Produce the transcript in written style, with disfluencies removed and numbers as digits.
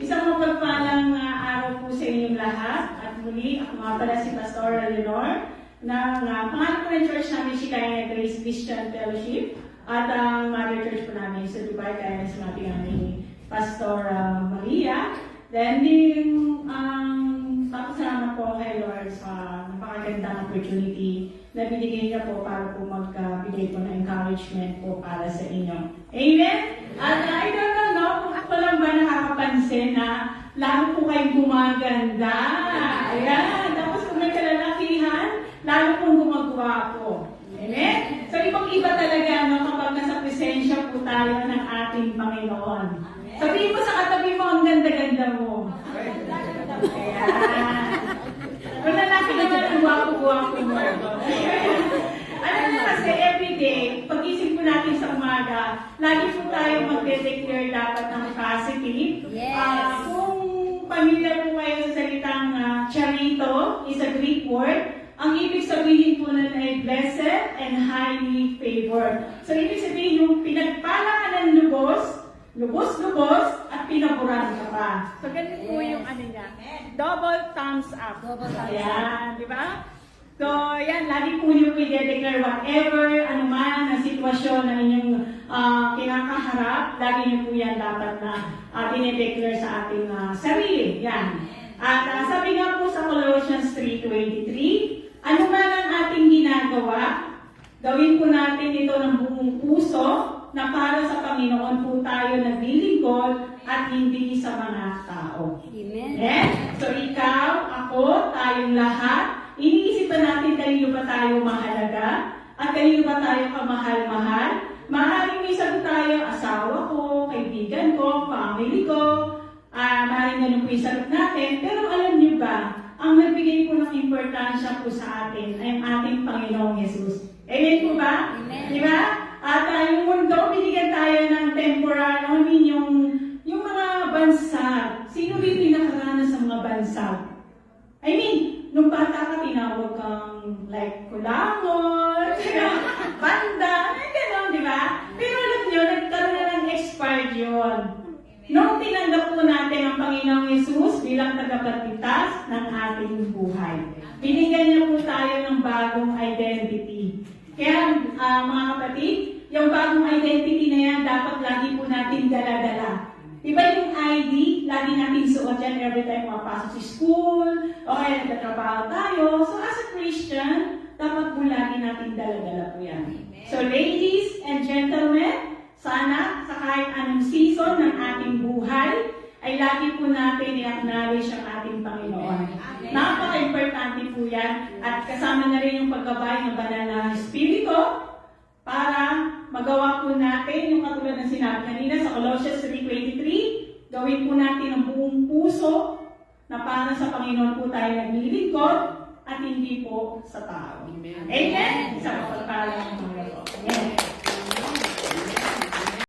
Isang mapagpalang araw po sa inyong lahat. At muli, ako nga pala si Pastor Leonor ng pangalan po ng church namin, Shekinah Grace Christian Fellowship. At ang mother church po namin sa Dubai, kaya sinabi namin ni Pastor Maria. Then, papasalamat po kay Lord sa napakagandang opportunity na binigay niya po para po magbigay po ng encouragement po para sa inyo. Amen? At I don't know kung ako lang ba nakakapansin na lalo po kayong gumaganda. Ayan. Tapos kung may kalalakihan, lalo pong gumagwapo. Amen? So ibang-iba talaga no, kapag nasa presensya po tayo ng ating Panginoon. Sabihin mo sa katabi mo, ang ganda-ganda mo. Ayan. Kung lalaki naman ang gwapo-gwapo mo. Alam mo kasi everyday, pag-isip po natin sa umaga, lagi po tayo mag-declare dapat ng positive. Yes. Kung pamilya po kayo sa salitang charito, is a Greek word, ang ibig sabihin po nun ay blessed and highly favored. So ibig sabihin yung pinagpala ka ng lubos, at pinaburan ka pa. So ganun po yung ano niya. Double thumbs up. Double thumbs up. Ayan, di ba? So, yan, lagi po niyo i-declare whatever, anuman na sitwasyon na inyong kinakaharap, lagi niyo po yan dapat na i-declare sa ating sarili. Yan. At sabi nga po sa Colossians 3:23, anuman ang ating ginagawa, gawin po natin ito ng buong puso, na para sa Panginoon po tayo naglilingkod at hindi sa mga tao. Amen. Yes? So ikaw, ako, tayong lahat, iniisipan natin kanino ba tayo mahalaga at kanino ba tayo kamahal-mahal. Maaaring may sagot tayo, asawa ko, kaibigan ko, family ko, maaaring ganun po yung sagot natin. Pero alam niyo ba, ang nagbigay po ng importansya po sa atin ay ang ating Panginoong Jesus. Amen po ba? Amen. Di ba? At yung mundo, binigyan tayo ng temporary, yung mga bansag. Sino ba yung pinakaranas sa mga bansag? I mean, nung bata ka, tinawag kang like kulangot, banda, gano'n, di ba? Pero alam nyo, nagkaroon na ng expired yun. Nung tinanggap po natin ang Panginoong Yesus bilang tagapagligtas ng ating buhay, binigyan niya po tayo ng bagong identity. Kaya mga kapatid, yung bagong identity na yan, dapat lagi po natin dala-dala. Diba yung ID, lagi natin suot yan every time mapasok sa school, o kaya nagtatrabaho tayo. So as a Christian, dapat po lagi natin dala-dala po yan. So ladies and gentlemen, sana sa kahit anong season ng ating buhay, ay lagi po natin i-acknowledge ang ating Panginoon. Napaka-importante po yan at kasama na rin yung paggabay ng banal na Espiritu para magawa po natin yung katulad ng sinabi kanina sa Colossians 3:23, gawin po natin ang buong puso na para sa Panginoon po tayo naglilingkod at hindi po sa tao. Amen? Sa kapagpalang ng Panginoon. Amen.